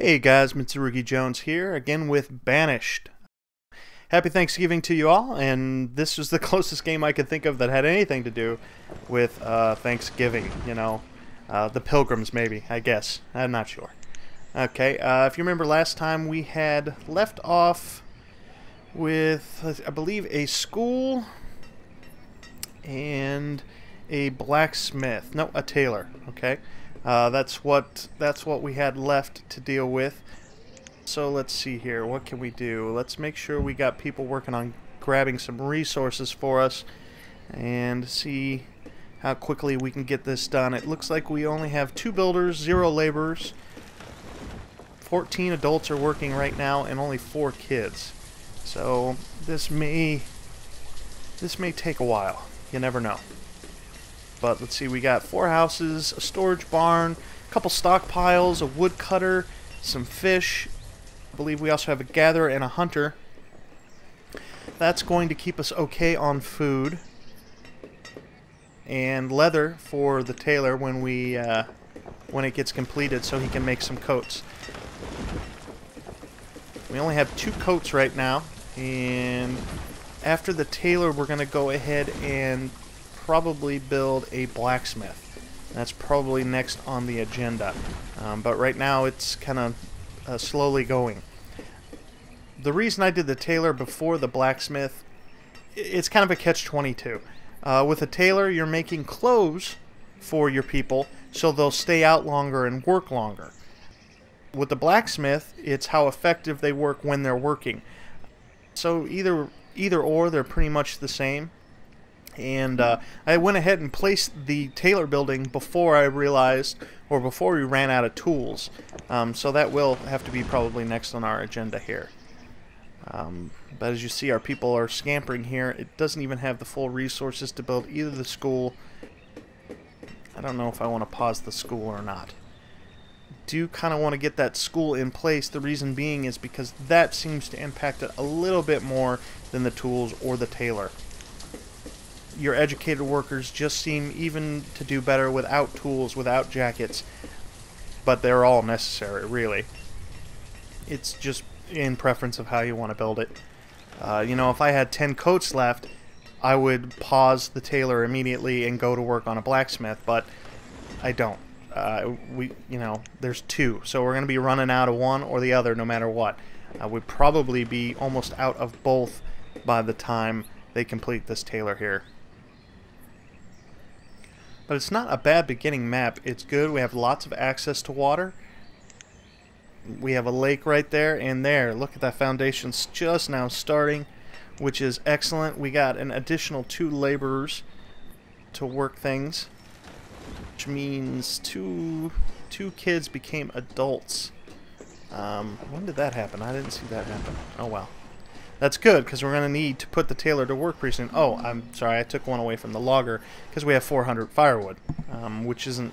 Hey guys, Mitsurugi Jones here, again with Banished. Happy Thanksgiving to you all, and this was the closest game I could think of that had anything to do with Thanksgiving, the Pilgrims maybe, I guess. I'm not sure. Okay, if you remember last time we had left off with, I believe, a school and a blacksmith. No, a tailor, okay? That's what we had left to deal with. So let's see here. What can we do? Let's make sure we got people working on grabbing some resources for us and see how quickly we can get this done. It looks like we only have 2 builders, 0 laborers. 14 adults are working right now and only 4 kids. So this may take a while. You never know. But let's see, we got 4 houses, a storage barn, a couple stockpiles, a woodcutter, some fish. I believe we also have a gatherer and a hunter. That's going to keep us okay on food. And leather for the tailor when it gets completed, so he can make some coats. We only have 2 coats right now, and after the tailor we're going to go ahead and probably build a blacksmith. That's probably next on the agenda. But right now it's kind of slowly going. The reason I did the tailor before the blacksmith, it's kind of a catch-22. With a tailor, you're making clothes for your people so they'll stay out longer and work longer. With the blacksmith, it's how effective they work when they're working. So either or, they're pretty much the same. And I went ahead and placed the tailor building before I realized, or before we ran out of tools. So that will have to be probably next on our agenda here. But as you see, our people are scampering here. It doesn't even have the full resources to build either the school. I don't know if I want to pause the school or not. Do kind of want to get that school in place. The reason being is because that seems to impact it a little bit more than the tools or the tailor. Your educated workers just seem even to do better without tools, without jackets, but they're all necessary, really. It's just in preference of how you want to build it. If I had 10 coats left, I would pause the tailor immediately and go to work on a blacksmith, but I don't. There's 2, so we're going to be running out of one or the other no matter what. We'd probably be almost out of both by the time they complete this tailor here. But it's not a bad beginning map. It's good. We have lots of access to water. We have a lake right there and there. Look at that, foundation's just now starting, which is excellent. We got an additional 2 laborers to work things, which means two kids became adults. When did that happen? I didn't see that happen. Oh well. That's good, because we're going to need to put the tailor to work pretty soon. Oh, I'm sorry, I took one away from the logger, because we have 400 firewood, which isn't...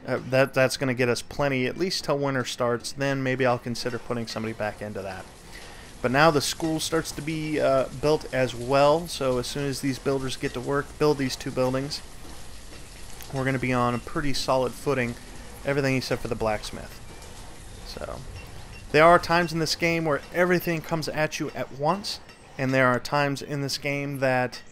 that's going to get us plenty, at least till winter starts. Then maybe I'll consider putting somebody back into that. But now the school starts to be built as well, so as soon as these builders get to work, build these 2 buildings, we're going to be on a pretty solid footing, everything except for the blacksmith. So... there are times in this game where everything comes at you at once, and there are times in this game that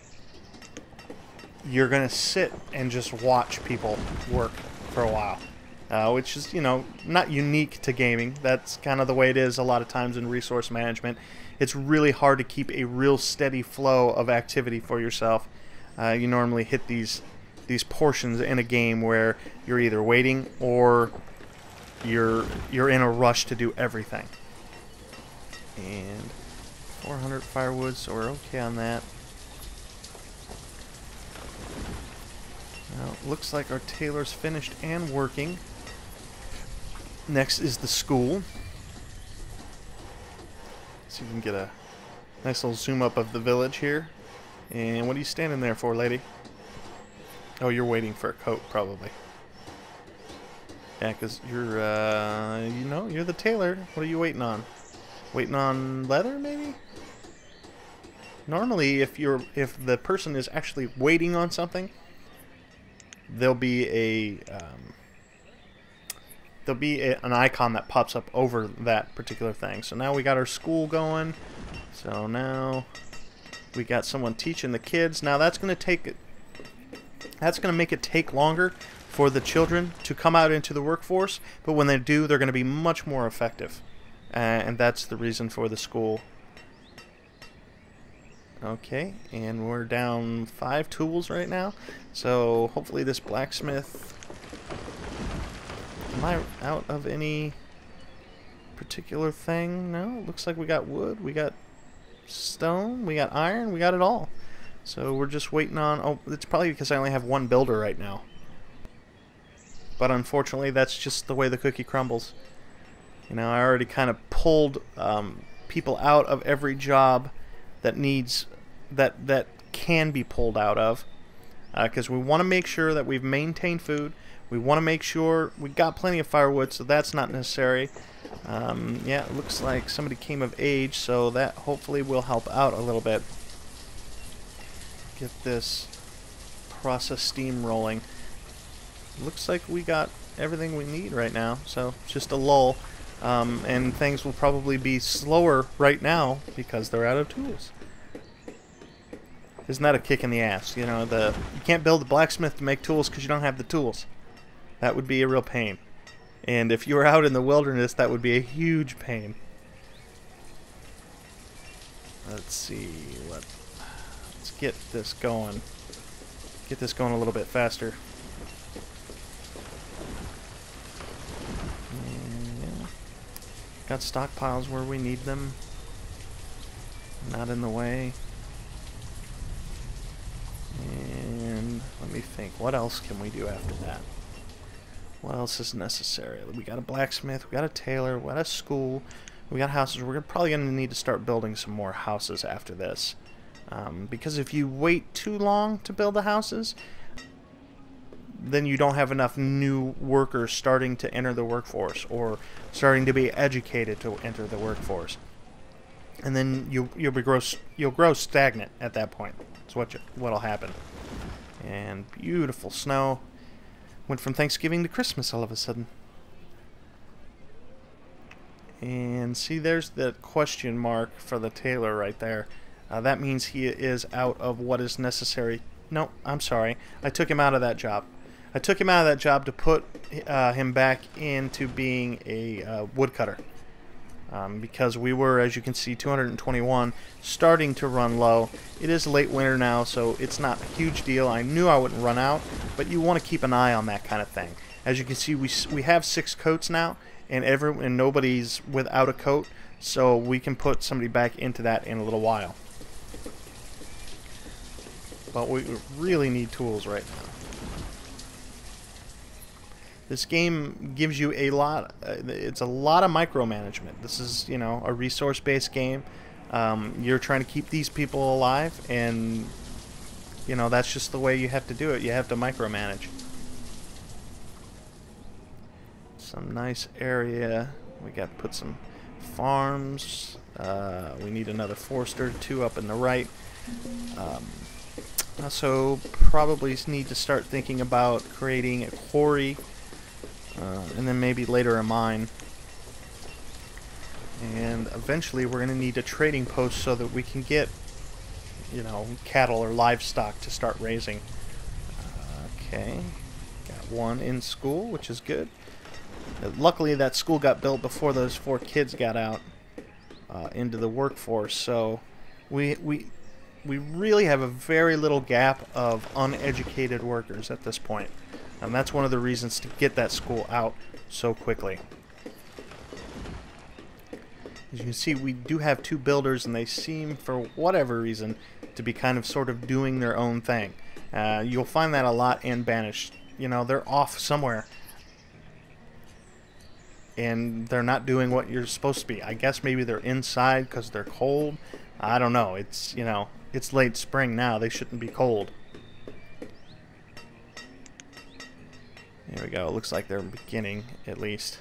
you're going to sit and just watch people work for a while, which is, not unique to gaming. That's kind of the way it is a lot of times in resource management. It's really hard to keep a real steady flow of activity for yourself. You normally hit these portions in a game where you're either waiting or you're in a rush to do everything. And 400 firewood, so we're okay on that. Now, looks like our tailor's finished and working. Next is the school. See if we can get a nice little zoom up of the village here. And what are you standing there for, lady? Oh, you're waiting for a coat, probably. Yeah, because you're, you're the tailor. What are you waiting on? Waiting on leather, maybe? Normally, if the person is actually waiting on something, there'll be there'll be an icon that pops up over that particular thing. So now we got our school going. So now we got someone teaching the kids. Now that's going to make it take longer for the children to come out into the workforce, but when they do, they're going to be much more effective. And that's the reason for the school. Okay, and we're down 5 tools right now. So hopefully this blacksmith... Am I out of any particular thing? No, it looks like we got wood, we got stone, we got iron, we got it all. So we're just waiting on... Oh, it's probably because I only have 1 builder right now. But unfortunately, that's just the way the cookie crumbles. You know, I already kind of pulled people out of every job that needs... that can be pulled out of. Because we want to make sure that we've maintained food. We want to make sure we got plenty of firewood, so that's not necessary. Yeah, it looks like somebody came of age, so that hopefully will help out a little bit. Get this process steam rolling. Looks like we got everything we need right now, so just a lull. And things will probably be slower right now because they're out of tools. Isn't that a kick in the ass? You know, you can't build a blacksmith to make tools because you don't have the tools. That would be a real pain. And if you were out in the wilderness, that would be a huge pain. Let's see what... Let's get this going. Get this going a little bit faster. Yeah. Got stockpiles where we need them. Not in the way. And let me think, what else can we do after that? What else is necessary? We got a blacksmith, we got a tailor, we got a school, we got houses. We're probably going to need to start building some more houses after this. Because if you wait too long to build the houses, then you don't have enough new workers starting to enter the workforce or starting to be educated to enter the workforce. And then you'll grow stagnant at that point. That's what'll happen. And beautiful snow. Went from Thanksgiving to Christmas all of a sudden. And see, there's the question mark for the tailor right there. That means he is out of what is necessary. No, I'm sorry. I took him out of that job. I took him out of that job to put him back into being a woodcutter. Because we were, as you can see, 221, starting to run low. It is late winter now, so it's not a huge deal. I knew I wouldn't run out, but you want to keep an eye on that kind of thing. As you can see, we have 6 coats now, and nobody's without a coat, so we can put somebody back into that in a little while. But we really need tools right now. This game gives you a lot, it's a lot of micromanagement. This is, you know, a resource-based game. You're trying to keep these people alive, and, you know, that's just the way you have to do it. You have to micromanage. Some nice area. We got to put some farms. We need another forester, 2 up in the right. Also, probably need to start thinking about creating a quarry. And then maybe later a mine. And eventually we're going to need a trading post so that we can get, you know, cattle or livestock to start raising. Okay, got 1 in school, which is good. Luckily that school got built before those 4 kids got out into the workforce, so we really have a very little gap of uneducated workers at this point. And that's one of the reasons to get that school out so quickly. As you can see, we do have 2 builders, and they seem, for whatever reason, to be kind of sort of doing their own thing. You'll find that a lot in Banished. You know, they're off somewhere, and they're not doing what you're supposed to be. I guess maybe they're inside because they're cold. I don't know. It's, you know, it's late spring now. They shouldn't be cold. There we go. It looks like they're beginning, at least.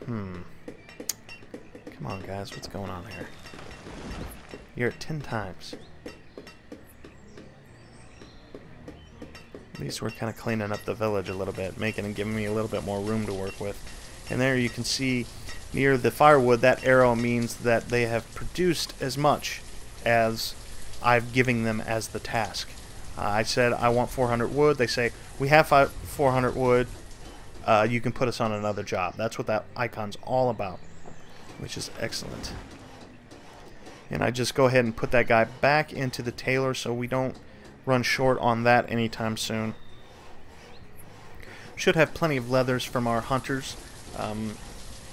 And, come on, guys. What's going on here? You're at 10 times. At least we're kind of cleaning up the village a little bit, making and giving me a little bit more room to work with. And there you can see near the firewood, that arrow means that they have produced as much as I've given them as the task. I said I want 400 wood. They say, we have 400 wood. You can put us on another job. That's what that icon's all about, which is excellent. And I just go ahead and put that guy back into the tailor so we don't run short on that anytime soon. Should have plenty of leathers from our hunters.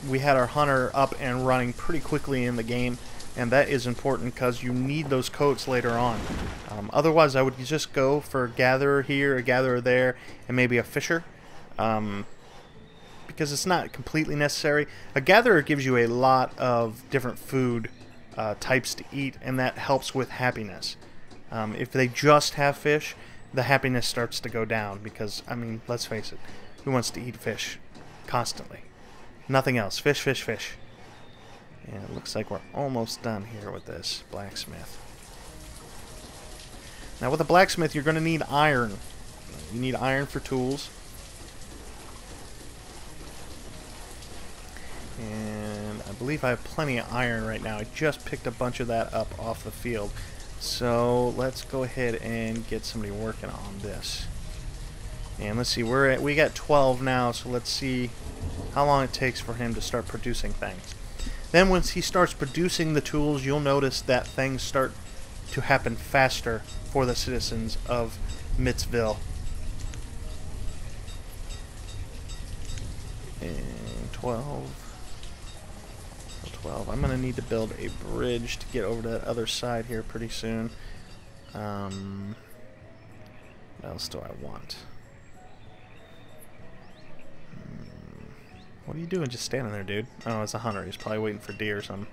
We had our hunter up and running pretty quickly in the game, and that is important because you need those coats later on. Otherwise, I would just go for a gatherer here, a gatherer there, and maybe a fisher, because it's not completely necessary. A gatherer gives you a lot of different food types to eat, and that helps with happiness. If they just have fish, the happiness starts to go down because, I mean, let's face it, who wants to eat fish constantly? Nothing else. Fish, fish, fish. And it looks like we're almost done here with this blacksmith. Now with a blacksmith, you're going to need iron. You need iron for tools. And I believe I have plenty of iron right now. I just picked a bunch of that up off the field. So let's go ahead and get somebody working on this. And let's see, we got 12 now, so let's see how long it takes for him to start producing things. Then once he starts producing the tools, you'll notice that things start to happen faster for the citizens of Mittsville. And 12. I'm going to need to build a bridge to get over to that other side here pretty soon. What else do I want? What are you doing just standing there, dude? Oh, it's a hunter. He's probably waiting for deer or something.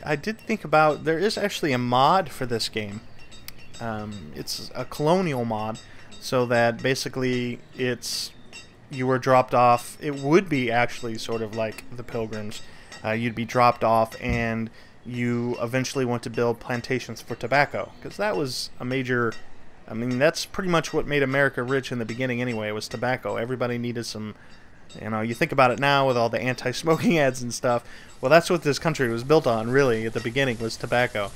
I did think about, there is actually a mod for this game. It's a colonial mod, so that basically you were dropped off. It would be actually sort of like the Pilgrims. You'd be dropped off and you eventually want to build plantations for tobacco, because that was a major, I mean, that's pretty much what made America rich in the beginning anyway, was tobacco. Everybody needed some, you think about it now with all the anti-smoking ads and stuff. Well, that's what this country was built on, really, at the beginning, was tobacco.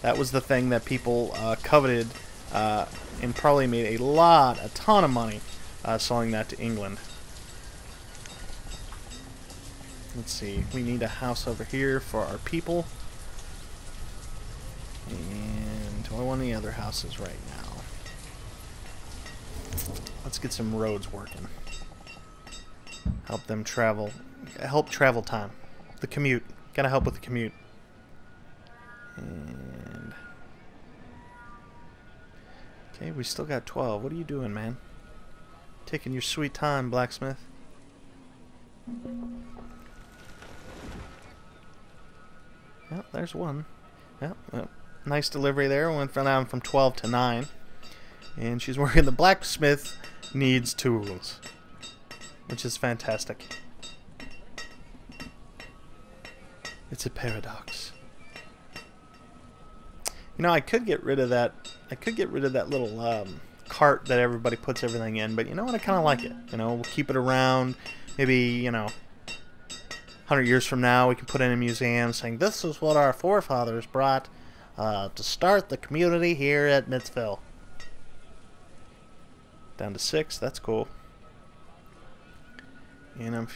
That was the thing that people coveted and probably made a ton of money selling that to England. Let's see, we need a house over here for our people. And do I want any other houses right now? Let's get some roads working. Help them travel. Help travel time. The commute. Gotta help with the commute. And okay, we still got 12. What are you doing, man? Taking your sweet time, blacksmith. Well, there's one. Well, nice delivery there. Went down from 12 to 9. And she's working. The blacksmith needs tools, which is fantastic. It's a paradox. I could get rid of that. I could get rid of that little cart that everybody puts everything in, but you know what? I kind of like it. We'll keep it around. Maybe 100 years from now, we can put in a museum saying this is what our forefathers brought to start the community here at Mittsville. Down to 6. That's cool. And I'm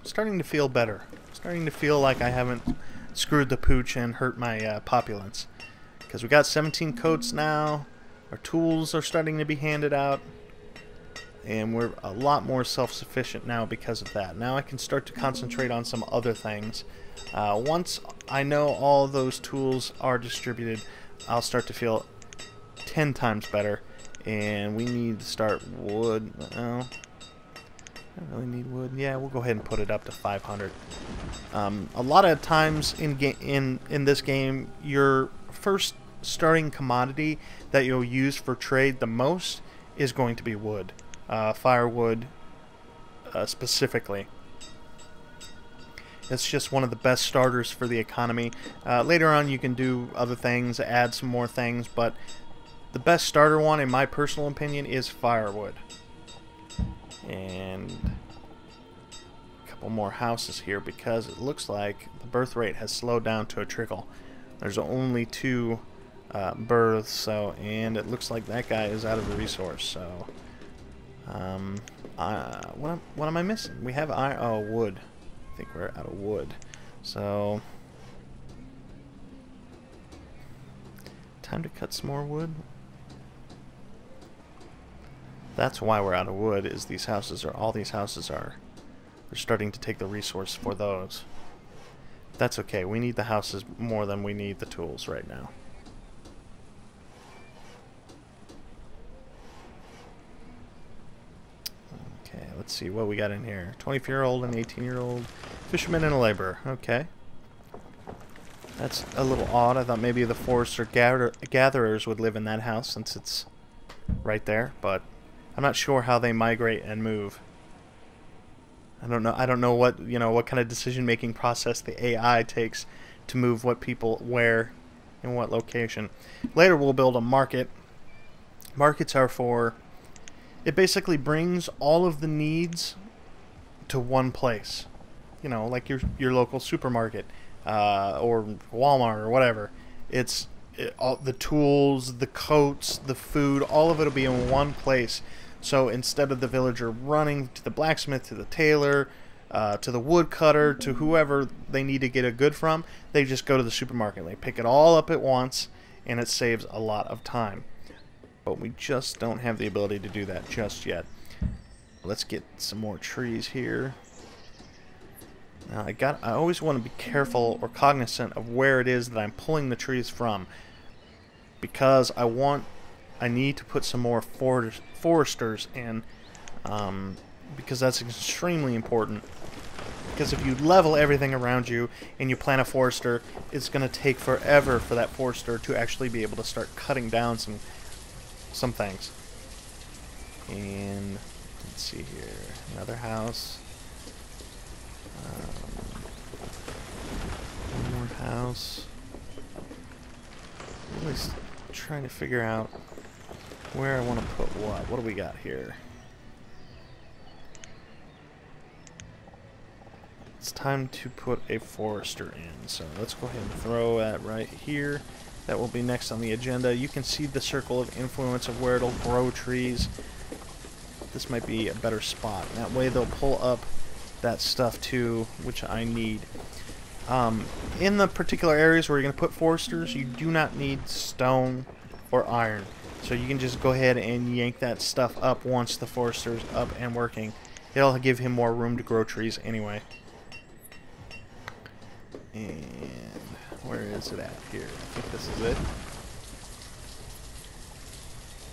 starting to feel better. Starting to feel like I haven't screwed the pooch and hurt my populace. Because we got 17 coats now. Our tools are starting to be handed out. And we're a lot more self-sufficient now because of that. Now I can start to concentrate on some other things. Once I know all those tools are distributed, I'll start to feel 10 times better. And we need to start wood. Oh, I really need wood. Yeah, we'll go ahead and put it up to 500. A lot of times in this game, your first starting commodity that you'll use for trade the most is going to be wood. Firewood specifically. It's just one of the best starters for the economy. Later on you can do other things, add some more things, but the best starter one, in my personal opinion, is firewood. And a couple more houses here because it looks like the birth rate has slowed down to a trickle. There's only 2 births, so, and it looks like that guy is out of a resource. So, what am I missing? We have wood. I think we're out of wood. So, time to cut some more wood. That's why we're out of wood, is all these houses are, they're starting to take the resource for those. That's okay, we need the houses more than we need the tools right now. Okay, let's see what we got in here. 24-year-old and 18-year-old fisherman and a laborer. Okay. That's a little odd. I thought maybe the forester gatherers would live in that house since it's right there, but I'm not sure how they migrate and move. I don't know what, what kind of decision-making process the AI takes to move what people where in what location. Later we'll build a market. Markets are for, it basically brings all of the needs to one place. Like your local supermarket or Walmart or whatever. All the tools, the coats, the food, all of it will be in one place. So instead of the villager running to the blacksmith, to the tailor, to the woodcutter, to whoever they need to get a good from, they just go to the supermarket. They pick it all up at once, and it saves a lot of time. But we just don't have the ability to do that just yet. Let's get some more trees here. Now I always want to be careful or cognizant of where it is that I'm pulling the trees from, because I need to put some more foresters in, because that's extremely important. Because if you level everything around you and you plant a forester, it's going to take forever for that forester to actually be able to start cutting down some things. And let's see here, another house. One more house. Really trying to figure out where I want to put what. What do we got here? It's time to put a forester in. So let's go ahead and throw that right here. That will be next on the agenda. You can see the circle of influence of where it'll grow trees. This might be a better spot. That way they'll pull up that stuff too, which I need. In the particular areas where you're going to put foresters, you do not need stone or iron. So you can just go ahead and yank that stuff up once the forester's up and working. It'll give him more room to grow trees anyway. And where is it at here? I think this is it.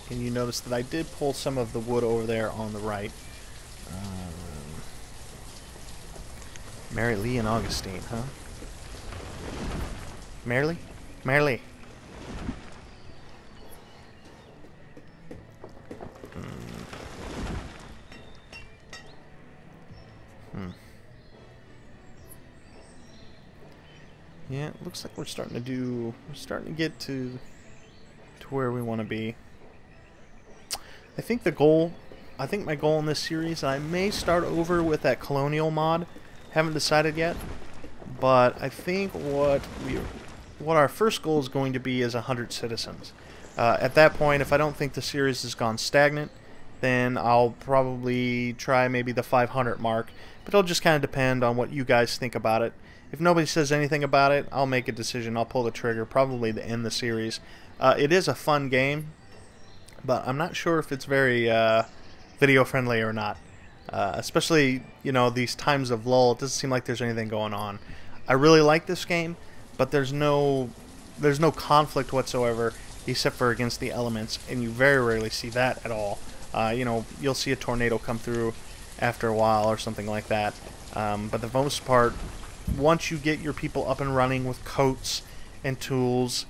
And you notice that I did pull some of the wood over there on the right. Mary Lee and Augustine, huh? Mary Lee? Yeah, it looks like we're starting to get to where we want to be. I think my goal in this series, I may start over with that colonial mod. Haven't decided yet, but I think what our first goal is going to be is 100 citizens. At that point, if I don't think the series has gone stagnant, then I'll probably try maybe the 500 mark, but it'll just kind of depend on what you guys think about it. If nobody says anything about it, I'll make a decision. I'll pull the trigger, probably to end the series. It is a fun game, but I'm not sure if it's very video friendly or not. Especially, these times of lull, it doesn't seem like there's anything going on. I really like this game, but there's no conflict whatsoever except for against the elements, and you very rarely see that at all. You'll see a tornado come through after a while or something like that. But the most part, once you get your people up and running with coats and tools,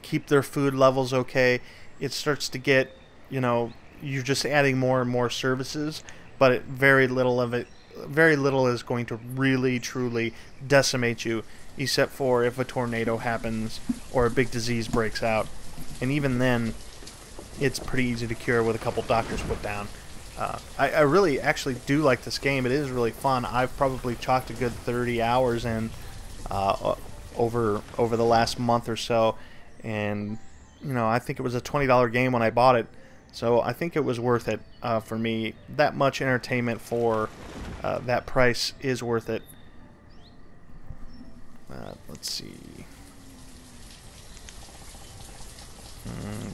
keep their food levels okay, it starts to get, you're just adding more and more services, but very little of it very little is going to really, truly decimate you, except for if a tornado happens or a big disease breaks out. And even then, it's pretty easy to cure with a couple doctors put down. I really actually do like this game. It is really fun. I've probably chalked a good 30 hours in over the last month or so, and you know, I think it was a $20 game when I bought it, so I think it was worth it for me. That much entertainment for that price is worth it. Let's see.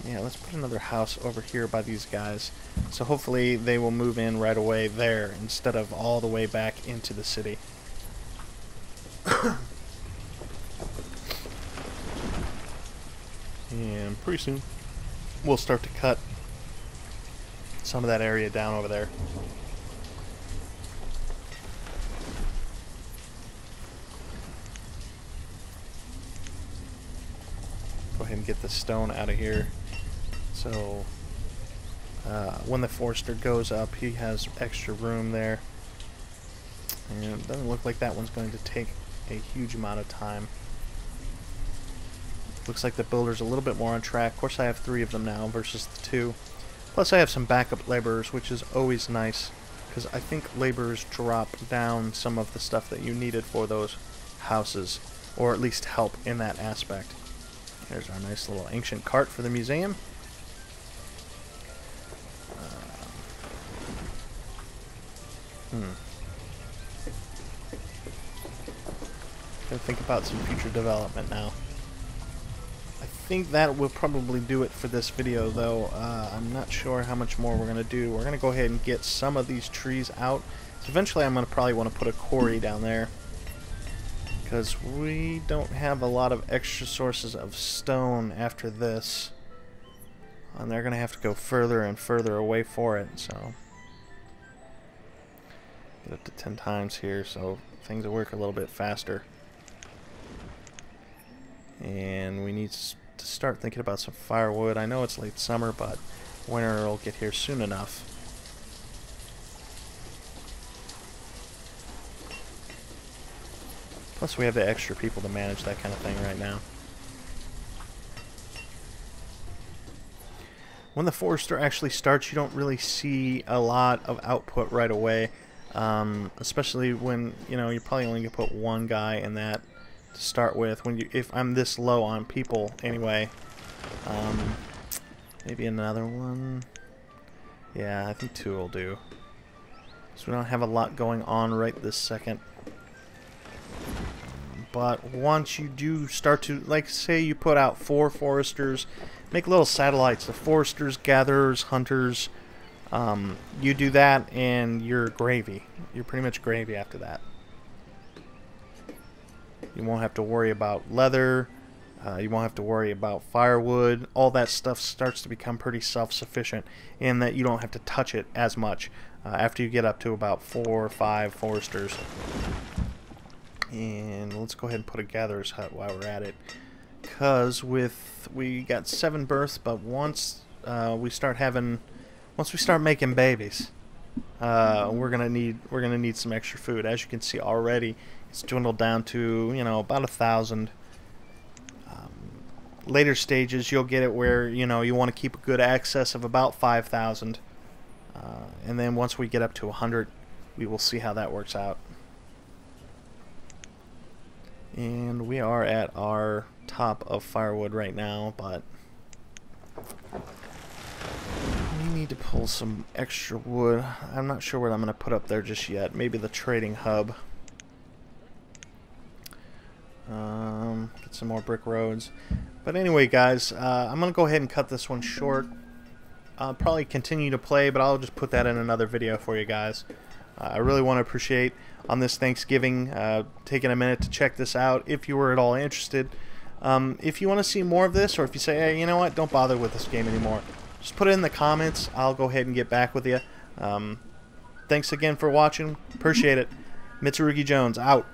Yeah, let's put another house over here by these guys. So hopefully they will move in right away there instead of all the way back into the city. And pretty soon we'll start to cut some of that area down over there. Go ahead and get the stone out of here. So when the forester goes up, he has extra room there. And it doesn't look like that one's going to take a huge amount of time. Looks like the builder's a little bit more on track. Of course, I have 3 of them now versus the 2. Plus, I have some backup laborers, which is always nice, because I think laborers drop down some of the stuff that you needed for those houses, or at least help in that aspect. There's our nice little ancient cart for the museum. Gotta think about some future development now. I think that will probably do it for this video, though. I'm not sure how much more we're going to do. We're going to go ahead and get some of these trees out. So eventually I'm going to probably want to put a quarry down there, because we don't have a lot of extra sources of stone after this. And they're going to have to go further and further away for it, so... Get up to 10 times here, so things will work a little bit faster. And we need to start thinking about some firewood. I know it's late summer, but winter will get here soon enough. Plus we have the extra people to manage that kind of thing right now. When the forester actually starts, you don't really see a lot of output right away. Especially when, you know, you're probably only going to put one guy in that to start with. If I'm this low on people anyway. Maybe another one. Yeah, I think 2 will do. So we don't have a lot going on right this second. But once you do start to, like, say you put out 4 foresters, make little satellites of foresters, gatherers, hunters. You do that and you're gravy. You're pretty much gravy after that. You won't have to worry about leather. You won't have to worry about firewood. All that stuff starts to become pretty self-sufficient in that you don't have to touch it as much after you get up to about 4 or 5 foresters. And let's go ahead and put a gatherer's hut while we're at it. Because we got 7 births, but once we start making babies, we're gonna need some extra food. As you can see already, it's dwindled down to, you know, about 1,000. Later stages, you'll get it where, you know, you want to keep a good excess of about 5,000, and then once we get up to 100, we will see how that works out. And we are at our top of firewood right now, but we need to pull some extra wood. I'm not sure what I'm going to put up there just yet. Maybe the trading hub. Get some more brick roads. But anyway, guys, I'm going to go ahead and cut this one short. I'll probably continue to play, but I'll just put that in another video for you guys. I really want to appreciate on this Thanksgiving taking a minute to check this out if you were at all interested. If you want to see more of this, or if you say, hey, you know what, don't bother with this game anymore, just put it in the comments. I'll go ahead and get back with you. Thanks again for watching. Appreciate it. Mitsurugi Jones, out.